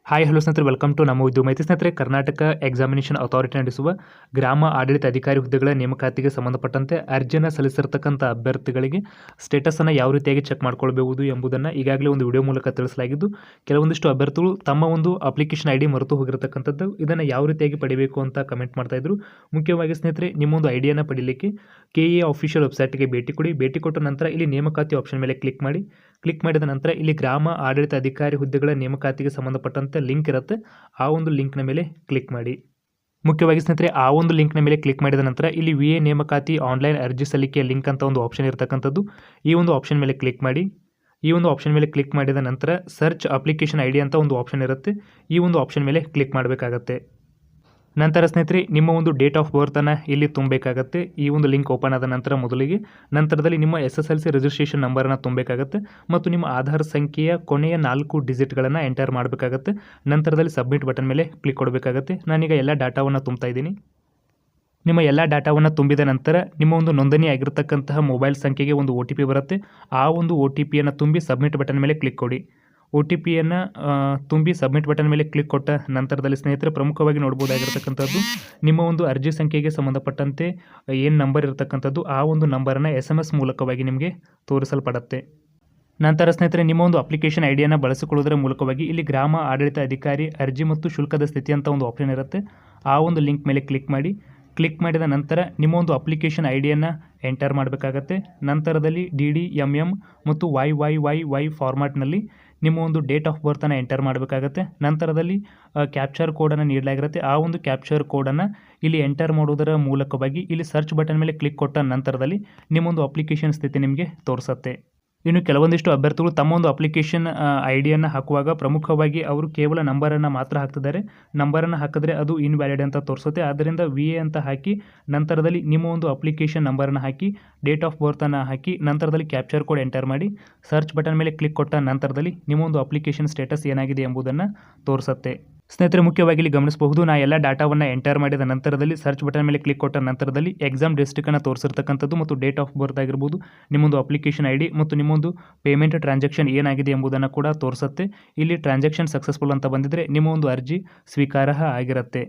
Hi hello ಸ್ನೇಹಿತರೆ, welcome to ನಮ್ಮ ಉದ್ಯೋಗ ಮಾಹಿತಿ. ಸ್ನೇಹಿತರೆ, ಕರ್ನಾಟಕ ಎಕ್ಸಾಮಿನೇಷನ್ ಅಥಾರಿಟಿ ನಡೆಸುವ ಗ್ರಾಮ ಆಡಳಿತ ಅಧಿಕಾರಿ ಹುದ್ದೆಗಳ ನೇಮಕಾತಿಗೆ ಸಂಬಂಧಪಟ್ಟಂತೆ ಅರ್ಜಿಯನ್ನು ಸಲ್ಲಿಸಿರ್ತಕ್ಕಂಥ ಅಭ್ಯರ್ಥಿಗಳಿಗೆ ಸ್ಟೇಟಸನ್ನು ಯಾವ ರೀತಿಯಾಗಿ ಚೆಕ್ ಮಾಡ್ಕೊಳ್ಬಹುದು ಎಂಬುದನ್ನು ಈಗಾಗಲೇ ಒಂದು ವಿಡಿಯೋ ಮೂಲಕ ತಿಳಿಸಲಾಗಿದ್ದು, ಕೆಲವೊಂದಿಷ್ಟು ಅಭ್ಯರ್ಥಿಗಳು ತಮ್ಮ ಒಂದು ಅಪ್ಲಿಕೇಶನ್ ಐಡಿ ಮರೆತು ಹೋಗಿರತಕ್ಕಂಥದ್ದು, ಇದನ್ನು ಯಾವ ರೀತಿಯಾಗಿ ಪಡಿಬೇಕು ಅಂತ ಕಮೆಂಟ್ ಮಾಡ್ತಾ ಇದ್ರು. ಮುಖ್ಯವಾಗಿ ಸ್ನೇಹಿತರೆ, ನಿಮ್ಮೊಂದು ಐಡಿಯನ್ನು ಪಡೀಲಿಕ್ಕೆ KA ಆಫಿಷಿಯಲ್ ವೆಬ್ಸೈಟ್ಗೆ ಭೇಟಿ ಕೊಡಿ. ಭೇಟಿ ಕೊಟ್ಟ ನಂತರ ಇಲ್ಲಿ ನೇಮಕಾತಿ ಆಪ್ಷನ್ ಮೇಲೆ ಕ್ಲಿಕ್ ಮಾಡಿ. ಕ್ಲಿಕ್ ಮಾಡಿದ ನಂತರ ಇಲ್ಲಿ ಗ್ರಾಮ ಆಡಳಿತ ಅಧಿಕಾರಿ ಹುದ್ದೆಗಳ ನೇಮಕಾತಿಗೆ ಸಂಬಂಧಪಟ್ಟಂತೆ ಲಿಂಕ್ ಇರುತ್ತೆ, ಆ ಒಂದು ಲಿಂಕ್ನ ಮೇಲೆ ಕ್ಲಿಕ್ ಮಾಡಿ. ಮುಖ್ಯವಾಗಿ ಸ್ನೇಹಿತರೆ, ಆ ಒಂದು ಲಿಂಕ್ನ ಮೇಲೆ ಕ್ಲಿಕ್ ಮಾಡಿದ ನಂತರ ಇಲ್ಲಿ VA ನೇಮಕಾತಿ ಆನ್ಲೈನ್ ಅರ್ಜಿ ಸಲ್ಲಿಕೆಯ ಲಿಂಕ್ ಅಂತ ಒಂದು ಆಪ್ಷನ್ ಇರತಕ್ಕಂಥದ್ದು, ಈ ಒಂದು ಆಪ್ಷನ್ ಮೇಲೆ ಕ್ಲಿಕ್ ಮಾಡಿ. ಈ ಒಂದು ಆಪ್ಷನ್ ಮೇಲೆ ಕ್ಲಿಕ್ ಮಾಡಿದ ನಂತರ ಸರ್ಚ್ ಅಪ್ಲಿಕೇಶನ್ ಐಡಿ ಅಂತ ಒಂದು ಆಪ್ಷನ್ ಇರುತ್ತೆ, ಈ ಒಂದು ಆಪ್ಷನ್ ಮೇಲೆ ಕ್ಲಿಕ್ ಮಾಡಬೇಕಾಗತ್ತೆ. ನಂತರ ಸ್ನೇಹಿತರೆ, ನಿಮ್ಮ ಒಂದು ಡೇಟ್ ಆಫ್ ಬರ್ತನ್ನು ಇಲ್ಲಿ ತುಂಬಬೇಕಾಗತ್ತೆ. ಈ ಒಂದು ಲಿಂಕ್ ಓಪನ್ ಆದ ನಂತರ ನಂತರದಲ್ಲಿ ನಿಮ್ಮ SSLC ರಿಜಿಸ್ಟ್ರೇಷನ್ ನಂಬರನ್ನು ತುಂಬಬೇಕಾಗತ್ತೆ ಮತ್ತು ನಿಮ್ಮ ಆಧಾರ್ ಸಂಖ್ಯೆಯ ಕೊನೆಯ 4 ಡಿಜಿಟ್ಗಳನ್ನು ಎಂಟರ್ ಮಾಡಬೇಕಾಗತ್ತೆ. ನಂತರದಲ್ಲಿ ಸಬ್ಮಿಟ್ ಬಟನ್ ಮೇಲೆ ಕ್ಲಿಕ್ ಕೊಡಬೇಕಾಗತ್ತೆ. ನಾನೀಗ ಎಲ್ಲ ಡಾಟಾವನ್ನು ತುಂಬ್ತಾ ಇದ್ದೀನಿ. ನಿಮ್ಮ ಎಲ್ಲ ಡಾಟಾವನ್ನು ತುಂಬಿದ ನಂತರ ನಿಮ್ಮ ಒಂದು ನೋಂದಣಿ ಆಗಿರತಕ್ಕಂತಹ ಮೊಬೈಲ್ ಸಂಖ್ಯೆಗೆ ಒಂದು OTP ಬರುತ್ತೆ. ಆ ಒಂದು OTPಯನ್ನು ತುಂಬಿ ಸಬ್ಮಿಟ್ ಬಟನ್ ಮೇಲೆ ಕ್ಲಿಕ್ ಕೊಡಿ. OTPಯನ್ನು ತುಂಬಿ ಸಬ್ಮಿಟ್ ಬಟನ್ ಮೇಲೆ ಕ್ಲಿಕ್ ಕೊಟ್ಟ ನಂತರದಲ್ಲಿ ಸ್ನೇಹಿತರೆ, ಪ್ರಮುಖವಾಗಿ ನೋಡ್ಬೋದಾಗಿರ್ತಕ್ಕಂಥದ್ದು ನಿಮ್ಮ ಒಂದು ಅರ್ಜಿ ಸಂಖ್ಯೆಗೆ ಸಂಬಂಧಪಟ್ಟಂತೆ ಏನು ನಂಬರ್ ಇರತಕ್ಕಂಥದ್ದು, ಆ ಒಂದು ನಂಬರನ್ನು SMS ಮೂಲಕವಾಗಿ ನಿಮಗೆ ತೋರಿಸಲ್ಪಡುತ್ತೆ. ನಂತರ ಸ್ನೇಹಿತರೆ, ನಿಮ್ಮ ಒಂದು ಅಪ್ಲಿಕೇಶನ್ ಐಡಿಯನ್ನು ಬಳಸಿಕೊಳ್ಳುವುದರ ಮೂಲಕವಾಗಿ ಇಲ್ಲಿ ಗ್ರಾಮ ಆಡಳಿತ ಅಧಿಕಾರಿ ಅರ್ಜಿ ಮತ್ತು ಶುಲ್ಕದ ಸ್ಥಿತಿ ಅಂತ ಒಂದು ಆಪ್ಷನ್ ಇರುತ್ತೆ, ಆ ಒಂದು ಲಿಂಕ್ ಮೇಲೆ ಕ್ಲಿಕ್ ಮಾಡಿ. ಕ್ಲಿಕ್ ಮಾಡಿದ ನಂತರ ನಿಮ್ಮ ಒಂದು ಅಪ್ಲಿಕೇಶನ್ ಐಡಿಯನ್ನು ಎಂಟರ್ ಮಾಡಬೇಕಾಗತ್ತೆ. ನಂತರದಲ್ಲಿ DDMM ಮತ್ತು YYYY ಫಾರ್ಮ್ಯಾಟ್ನಲ್ಲಿ ನಿಮ್ಮ ಒಂದು ಡೇಟ್ ಆಫ್ ಬರ್ತನ್ನು ಎಂಟರ್ ಮಾಡಬೇಕಾಗತ್ತೆ. ನಂತರದಲ್ಲಿ ಕ್ಯಾಪ್ಚರ್ ಕೋಡನ್ನು ನೀಡಲಾಗಿರುತ್ತೆ, ಆ ಒಂದು ಕ್ಯಾಪ್ಚರ್ ಕೋಡನ್ನು ಇಲ್ಲಿ ಎಂಟರ್ ಮಾಡುವುದರ ಮೂಲಕವಾಗಿ ಇಲ್ಲಿ ಸರ್ಚ್ ಬಟನ್ ಮೇಲೆ ಕ್ಲಿಕ್ ಕೊಟ್ಟ ನಂತರದಲ್ಲಿ ನಿಮ್ಮೊಂದು ಅಪ್ಲಿಕೇಶನ್ ಸ್ಥಿತಿ ನಿಮಗೆ ತೋರಿಸುತ್ತೆ. ಇನ್ನು ಕೆಲವೊಂದಿಷ್ಟು ಅಭ್ಯರ್ಥಿಗಳು ತಮ್ಮ ಒಂದು ಅಪ್ಲಿಕೇಶನ್ ಐಡಿಯನ್ನು ಹಾಕುವಾಗ ಪ್ರಮುಖವಾಗಿ ಅವರು ಕೇವಲ ನಂಬರನ್ನು ಮಾತ್ರ ಹಾಕ್ತಿದ್ದಾರೆ. ನಂಬರನ್ನು ಹಾಕಿದ್ರೆ ಅದು ಇನ್ವ್ಯಾಲಿಡ್ ಅಂತ ತೋರಿಸುತ್ತೆ. ಆದ್ದರಿಂದ VA ಅಂತ ಹಾಕಿ ನಂತರದಲ್ಲಿ ನಿಮ್ಮ ಒಂದು ಅಪ್ಲಿಕೇಶನ್ ನಂಬರನ್ನು ಹಾಕಿ, ಡೇಟ್ ಆಫ್ ಬರ್ತನ್ನು ಹಾಕಿ, ನಂತರದಲ್ಲಿ ಕ್ಯಾಪ್ಚರ್ ಕೋಡ್ ಎಂಟರ್ ಮಾಡಿ ಸರ್ಚ್ ಬಟನ್ ಮೇಲೆ ಕ್ಲಿಕ್ ಕೊಟ್ಟ ನಂತರದಲ್ಲಿ ನಿಮ್ಮ ಒಂದು ಅಪ್ಲಿಕೇಶನ್ ಸ್ಟೇಟಸ್ ಏನಾಗಿದೆ ಎಂಬುದನ್ನು ತೋರಿಸುತ್ತೆ. ಸ್ನೇಹಿತರೆ, ಮುಖ್ಯವಾಗಿ ಇಲ್ಲಿ ಗಮನಿಸಬಹುದು, ನಾ ಎಲ್ಲ ಡಾಟಾವನ್ನು ಎಂಟರ್ ಮಾಡಿದ ನಂತರದಲ್ಲಿ ಸರ್ಚ್ ಬಟನ್ ಮೇಲೆ ಕ್ಲಿಕ್ ಕೊಟ್ಟ ನಂತರದಲ್ಲಿ ಎಕ್ಸಾಮ್ ಡಿಸ್ಟ್ರಿಕ್ಟನ್ನು ತೋರಿಸಿರ್ತಕ್ಕಂಥದ್ದು ಮತ್ತು ಡೇಟ್ ಆಫ್ ಬರ್ತ್ ಆಗಿರ್ಬೋದು, ನಿಮ್ಮೊಂದು ಅಪ್ಲಿಕೇಶನ್ ಐಡಿ ಮತ್ತು ನಿಮ್ಮೊಂದು ಪೇಮೆಂಟ್ ಟ್ರಾನ್ಸಾಕ್ಷನ್ ಏನಾಗಿದೆ ಎಂಬುದನ್ನು ಕೂಡ ತೋರಿಸುತ್ತೆ. ಇಲ್ಲಿ ಟ್ರಾನ್ಸಾಕ್ಷನ್ ಸಕ್ಸಸ್ಫುಲ್ ಅಂತ ಬಂದಿದ್ದರೆ ನಿಮ್ಮ ಒಂದು ಅರ್ಜಿ ಸ್ವೀಕಾರಾರ್ಹ ಆಗಿರುತ್ತೆ.